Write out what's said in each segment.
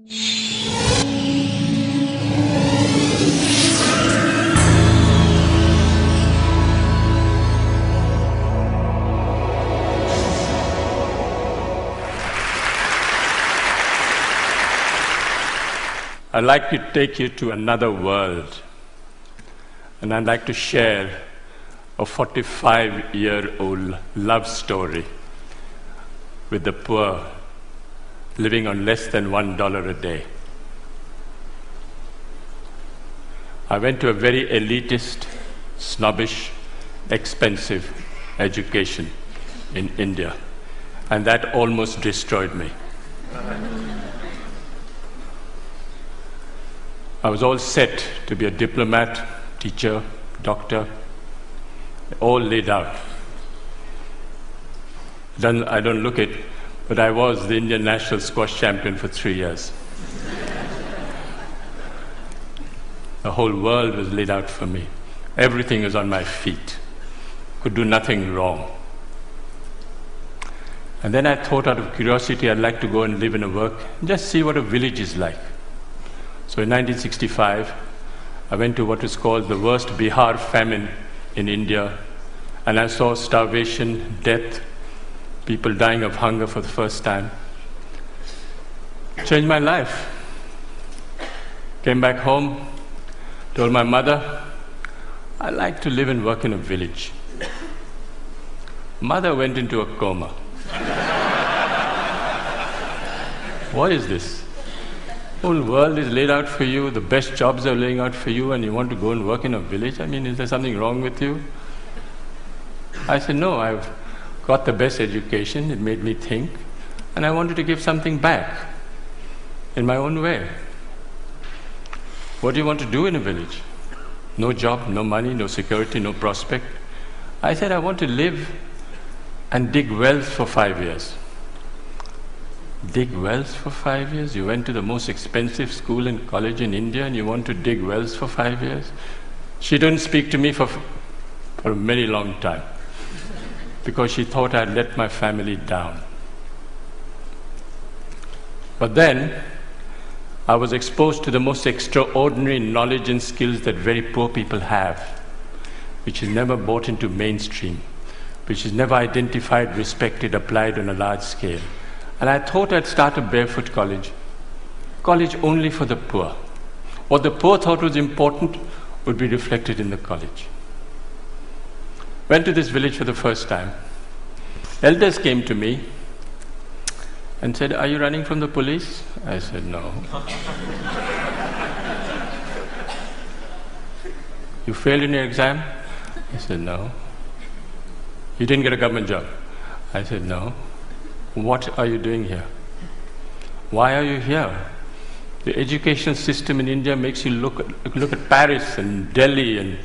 I'd like to take you to another world, and I'd like to share a 45-year-old love story with the poor living on less than $1 a day. I went to a very elitist, snobbish, expensive education in India, and that almost destroyed me. I was all set to be a diplomat, teacher, doctor, all laid out. I don't look it, but I was the Indian national squash champion for 3 years. The whole world was laid out for me. Everything was on my feet. Could do nothing wrong. And then I thought, out of curiosity, I'd like to go and live and work, and just see what a village is like. So in 1965, I went to what was called the worst Bihar famine in India, and I saw starvation, death, people dying of hunger for the first time. Changed my life. Came back home, told my mother, I'd like to live and work in a village. Mother went into a coma. What is this? The whole world is laid out for you, the best jobs are laying out for you, and you want to go and work in a village? I mean, is there something wrong with you? I said, no, I've got the best education, it made me think, and I wanted to give something back in my own way. What do you want to do in a village? No job, no money, no security, no prospect. I said, I want to live and dig wells for 5 years. Dig wells for 5 years? You went to the most expensive school and college in India and you want to dig wells for 5 years? She didn't speak to me for a very long time because she thought I'd let my family down. But then I was exposed to the most extraordinary knowledge and skills that very poor people have, which is never brought into mainstream, which is never identified, respected, applied on a large scale. And I thought I'd start a barefoot college only for the poor. What the poor thought was important would be reflected in the college. Went to this village for the first time. Elders came to me and said, are you running from the police? I said, no. You failed in your exam? I said, no. You didn't get a government job? I said, no. What are you doing here? Why are you here? The education system in India makes you look at Paris and Delhi and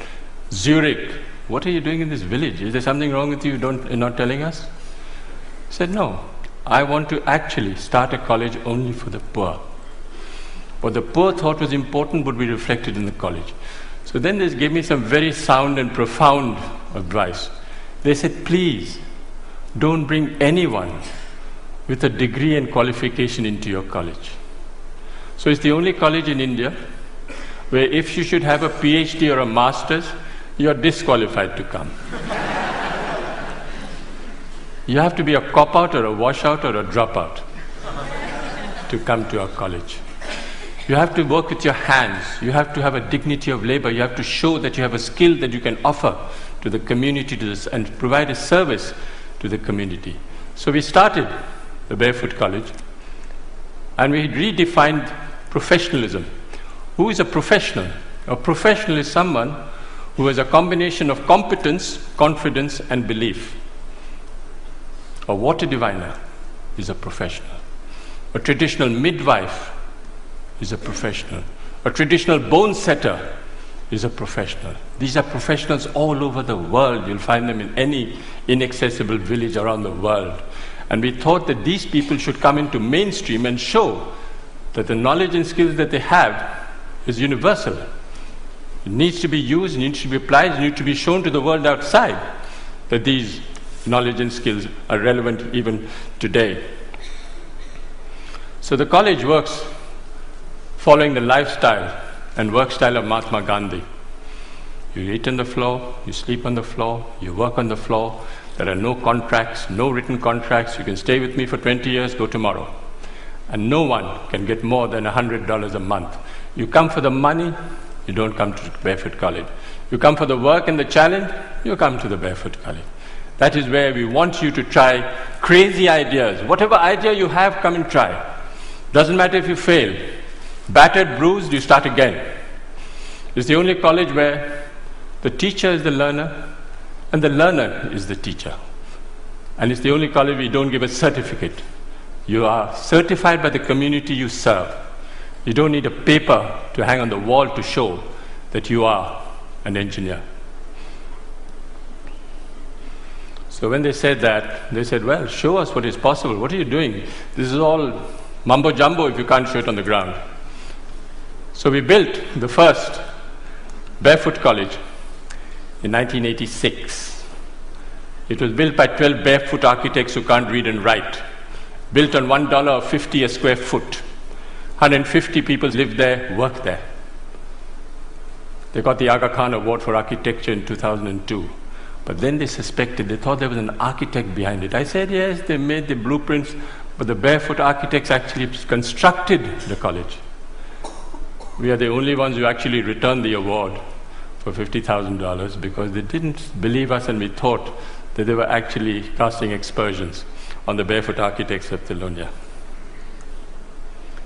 Zurich. What are you doing in this village? Is there something wrong with you you're not telling us? I said, no. I want to actually start a college only for the poor. What the poor thought was important would be reflected in the college. So then they gave me some very sound and profound advice. They said, please, don't bring anyone with a degree and qualification into your college. So it's the only college in India where if you should have a PhD or a master's, you are disqualified to come. You have to be a cop-out or a washout or a dropout to come to our college. You have to work with your hands. You have to have a dignity of labor. You have to show that you have a skill that you can offer to the community and provide a service to the community. So we started the Barefoot College, and we redefined professionalism. Who is a professional? A professional is someone who has a combination of competence, confidence, and belief. A water diviner is a professional. A traditional midwife is a professional. A traditional bone setter is a professional. These are professionals all over the world. You'll find them in any inaccessible village around the world. And we thought that these people should come into mainstream and show that the knowledge and skills that they have is universal. It needs to be used, it needs to be applied, it needs to be shown to the world outside that these knowledge and skills are relevant even today. So the college works following the lifestyle and work style of Mahatma Gandhi. You eat on the floor, you sleep on the floor, you work on the floor. There are no contracts, no written contracts. You can stay with me for 20 years, go tomorrow. And no one can get more than $100 a month. You come for the money, you don't come to Barefoot College. You come for the work and the challenge, you come to the Barefoot College. That is where we want you to try crazy ideas. Whatever idea you have, come and try. Doesn't matter if you fail. Battered, bruised, you start again. It's the only college where the teacher is the learner and the learner is the teacher. And it's the only college where you don't give a certificate. You are certified by the community you serve. You don't need a paper to hang on the wall to show that you are an engineer. So when they said that, they said, well, show us what is possible. What are you doing? This is all mumbo jumbo if you can't show it on the ground. So we built the first Barefoot College in 1986. It was built by 12 barefoot architects who can't read and write. Built on $1.50 a square foot. 150 people lived there, worked there. They got the Aga Khan Award for Architecture in 2002. But then they suspected, they thought there was an architect behind it. I said, yes, they made the blueprints, but the barefoot architects actually constructed the college. We are the only ones who actually returned the award for $50,000 because they didn't believe us and we thought that they were actually casting aspersions on the barefoot architects of Telonia.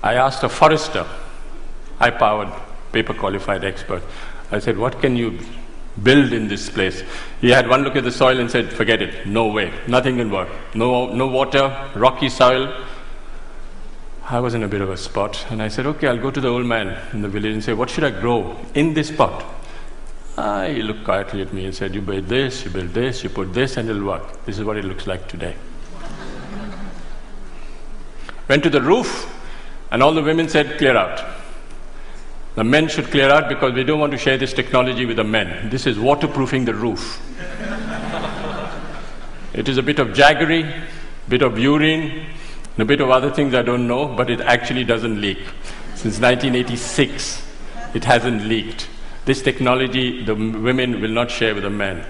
I asked a forester, high-powered, paper-qualified expert, I said, what can you build in this place? He had one look at the soil and said, forget it, no way, nothing can work. No water, rocky soil. I was in a bit of a spot, and I said, okay, I'll go to the old man in the village and say, what should I grow in this pot? He looked quietly at me and said, you build this, you put this, and it'll work. This is what it looks like today. Went to the roof, and all the women said, clear out. The men should clear out because we don't want to share this technology with the men. This is waterproofing the roof. It is a bit of jaggery, bit of urine, and a bit of other things I don't know, but it actually doesn't leak. Since 1986, it hasn't leaked. This technology, the women will not share with the men.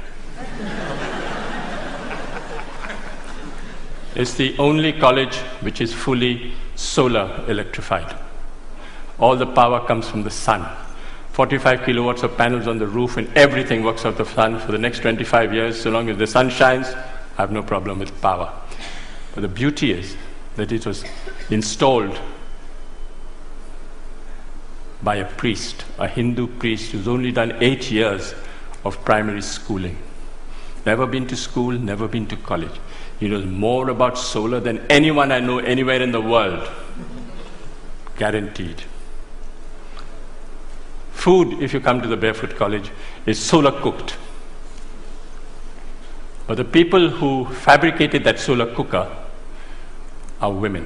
It's the only college which is fully solar electrified. All the power comes from the sun. 45 kilowatts of panels on the roof and everything works out of the sun for the next 25 years. So long as the sun shines, I have no problem with power. But the beauty is that it was installed by a priest, a Hindu priest who's only done 8 years of primary schooling. Never been to school, never been to college. He knows more about solar than anyone I know anywhere in the world. Guaranteed. Food, if you come to the Barefoot College, is solar cooked. But the people who fabricated that solar cooker are women.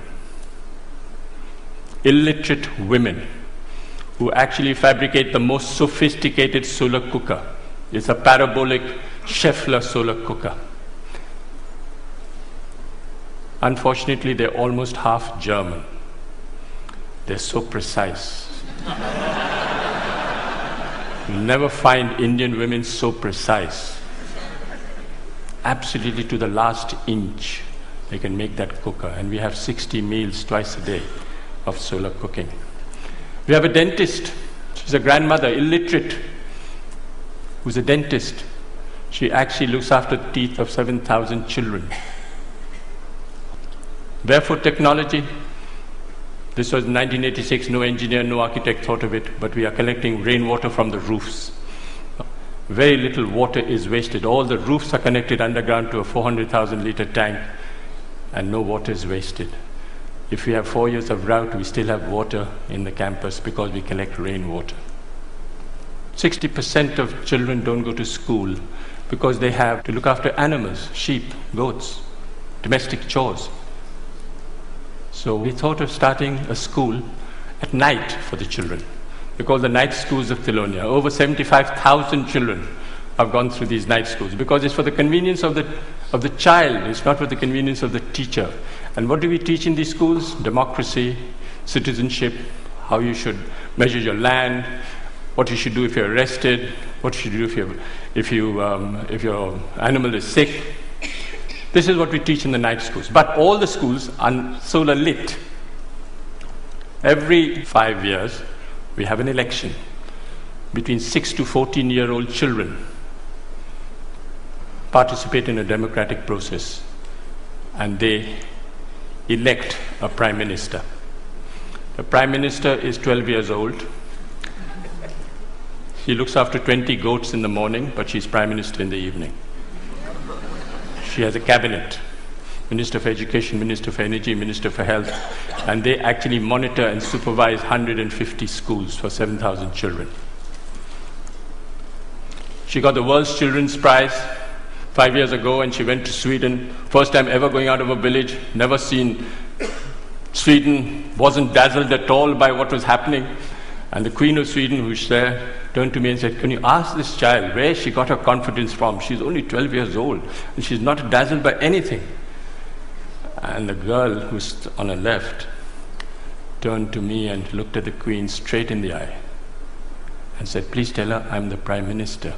Illiterate women who actually fabricate the most sophisticated solar cooker. It's a parabolic Scheffler solar cooker. Unfortunately, they're almost half German. They're so precise. You'll never find Indian women so precise. Absolutely to the last inch, they can make that cooker. And we have 60 meals twice a day of solar cooking. We have a dentist. She's a grandmother, illiterate, who's a dentist. She actually looks after the teeth of 7,000 children. Barefoot technology. This was in 1986, no engineer, no architect thought of it, but we are collecting rainwater from the roofs. Very little water is wasted. All the roofs are connected underground to a 400,000 liter tank, and no water is wasted. If we have 4 years of drought, we still have water in the campus because we collect rainwater. 60% of children don't go to school because they have to look after animals, sheep, goats, domestic chores. So we thought of starting a school at night for the children. We call the night schools of Telonia. Over 75,000 children have gone through these night schools because it's for the convenience of the child, it's not for the convenience of the teacher. And what do we teach in these schools? Democracy, citizenship, how you should measure your land, what you should do if you're arrested, what you should do if your animal is sick. This is what we teach in the night schools. But all the schools are solar lit. Every 5 years, we have an election between 6 to 14-year-old children participate in a democratic process, and they elect a prime minister. The prime minister is 12 years old. She looks after 20 goats in the morning, but she's prime minister in the evening. She has a cabinet, Minister for Education, Minister for Energy, Minister for Health, and they actually monitor and supervise 150 schools for 7,000 children. She got the World's Children's Prize 5 years ago, and she went to Sweden. First time ever going out of a village, never seen Sweden, wasn't dazzled at all by what was happening. And the Queen of Sweden, who's there, turned to me and said, "Can you ask this child where she got her confidence from? She's only 12 years old, and she's not dazzled by anything." And the girl who's on her left turned to me and looked at the Queen straight in the eye and said, "Please tell her I'm the Prime Minister."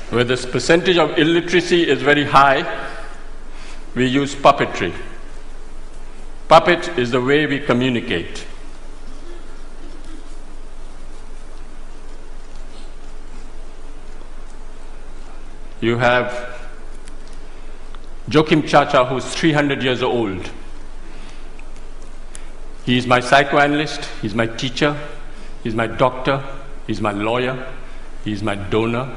Where this percentage of illiteracy is very high, we use puppetry. Puppet is the way we communicate. You have Joachim Chacha, who's 300 years old. He's my psychoanalyst, he's my teacher, he's my doctor, he's my lawyer, he's my donor.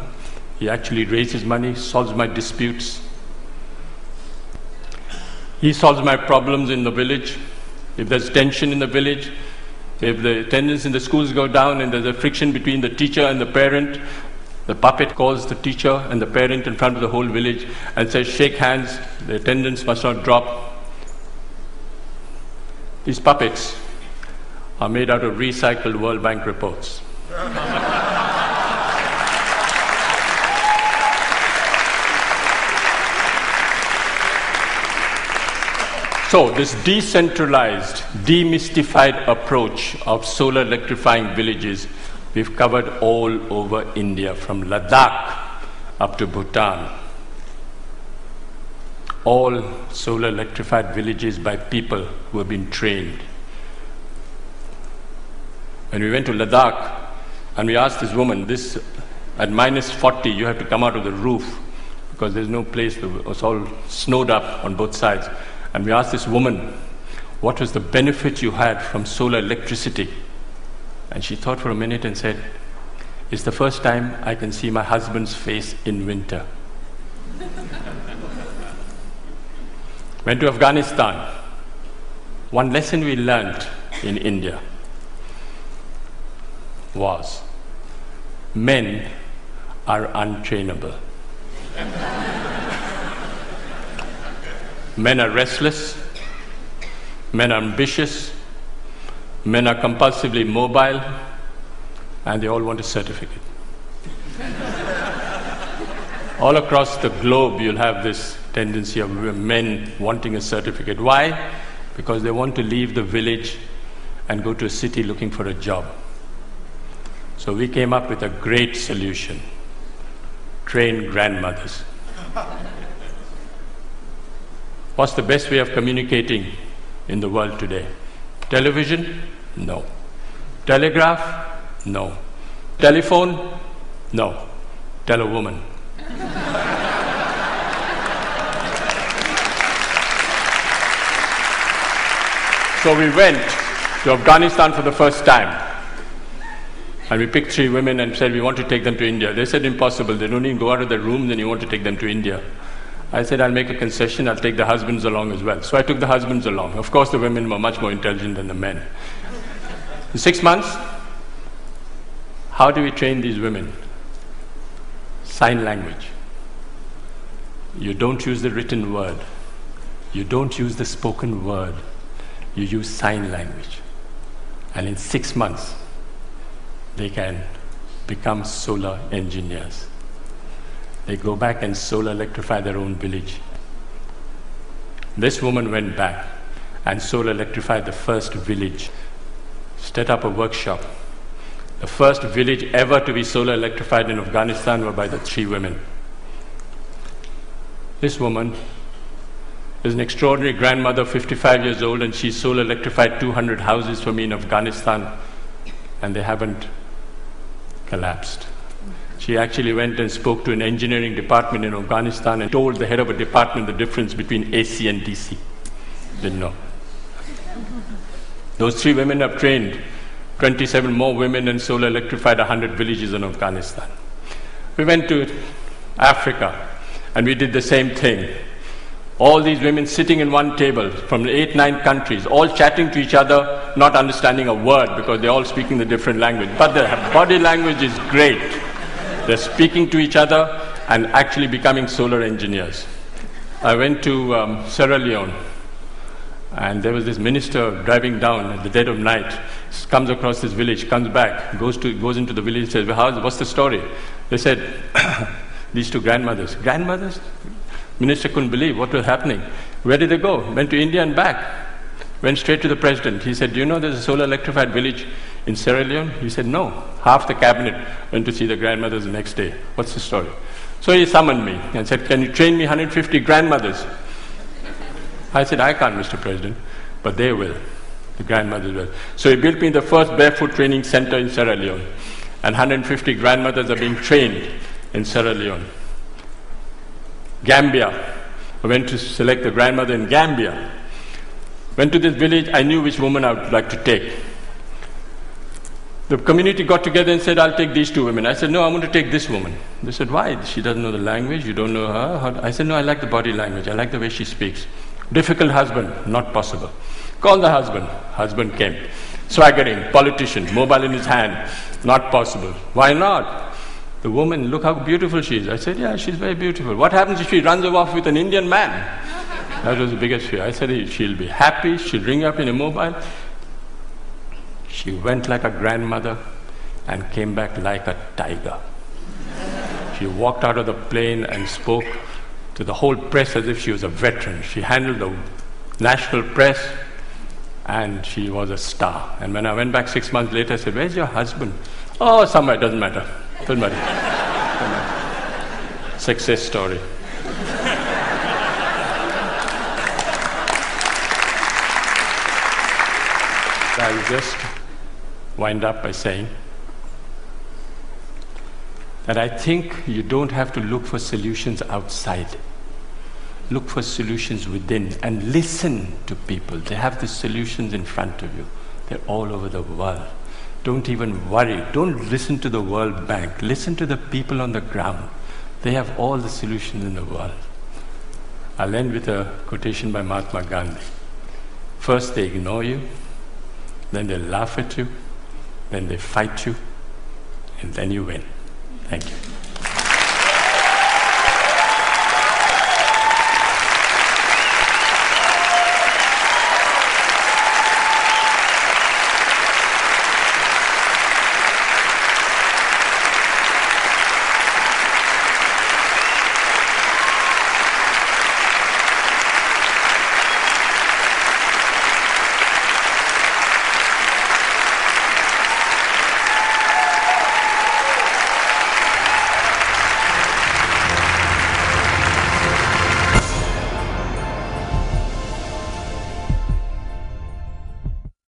He actually raises money, solves my disputes. He solves my problems in the village. If there's tension in the village, if the attendance in the schools go down and there's a friction between the teacher and the parent, the puppet calls the teacher and the parent in front of the whole village and says, "Shake hands, the attendance must not drop." These puppets are made out of recycled World Bank reports. So this decentralized, demystified approach of solar electrifying villages, we've covered all over India, from Ladakh up to Bhutan. All solar electrified villages by people who have been trained. When we went to Ladakh and we asked this woman, at minus 40 you have to come out of the roof because there's no place, it's all snowed up on both sides. And we asked this woman, what was the benefit you had from solar electricity? And she thought for a minute and said, "It's the first time I can see my husband's face in winter." Went to Afghanistan. One lesson we learned in India was men are untrainable. Men are restless, men are ambitious, men are compulsively mobile, and they all want a certificate. All across the globe, you'll have this tendency of men wanting a certificate. Why? Because they want to leave the village and go to a city looking for a job. So we came up with a great solution: train grandmothers. What's the best way of communicating in the world today? Television? No. Telegraph? No. Telephone? No. Tell a woman. So we went to Afghanistan for the first time. And we picked 3 women and said, we want to take them to India. They said, impossible. They don't even go out of their rooms and you want to take them to India. I said, I'll make a concession, I'll take the husbands along as well. So I took the husbands along. Of course, the women were much more intelligent than the men. In 6 months, how do we train these women? Sign language. You don't use the written word. You don't use the spoken word. You use sign language. And in 6 months, they can become solar engineers. They go back and solar electrify their own village. This woman went back and solar electrified the first village, set up a workshop. The first village ever to be solar electrified in Afghanistan were by the 3 women. This woman is an extraordinary grandmother, 55 years old, and she solar electrified 200 houses for me in Afghanistan, and they haven't collapsed. She actually went and spoke to an engineering department in Afghanistan and told the head of a department the difference between AC and DC. Didn't know. Those 3 women have trained 27 more women and solar electrified 100 villages in Afghanistan. We went to Africa and we did the same thing. All these women sitting in one table from 8, 9 countries, all chatting to each other, not understanding a word because they're all speaking the different language. But their body language is great. They're speaking to each other and actually becoming solar engineers. I went to Sierra Leone, and there was this minister driving down at the dead of night, comes across this village, comes back, goes into the village, says, well, what's the story? They said, these 2 grandmothers. Grandmothers? Minister couldn't believe what was happening. Where did they go? Went to India and back. Went straight to the president. He said, do you know there's a solar electrified village in Sierra Leone? He said, no. Half the cabinet went to see the grandmothers the next day. What's the story? So he summoned me and said, can you train me 150 grandmothers? I said, I can't, Mr. President, but they will. The grandmothers will. So he built me the first barefoot training center in Sierra Leone, and 150 grandmothers are being trained in Sierra Leone. Gambia. I went to select the grandmother in Gambia. Went to this village, I knew which woman I would like to take. The community got together and said, I'll take these 2 women. I said, no, I'm going to take this woman. They said, why? She doesn't know the language, you don't know her. I said, no, I like the body language, I like the way she speaks. Difficult husband, not possible. Call the husband. Husband came. Swaggering, politician, mobile in his hand, not possible. Why not? The woman, look how beautiful she is. I said, yeah, she's very beautiful. What happens if she runs off with an Indian man? That was the biggest fear. I said, she'll be happy, she'll ring up in a mobile. She went like a grandmother and came back like a tiger. She walked out of the plane and spoke to the whole press as if she was a veteran. She handled the national press and she was a star. And when I went back 6 months later, I said, where's your husband? Oh, somewhere, doesn't matter. Doesn't matter. Doesn't matter. Success story. I'll just wind up by saying that I think you don't have to look for solutions outside. Look for solutions within and listen to people. They have the solutions in front of you. They're all over the world. Don't even worry. Don't listen to the World Bank. Listen to the people on the ground. They have all the solutions in the world. I'll end with a quotation by Mahatma Gandhi. First they ignore you, then they laugh at you, then they fight you, and then you win. Thank you.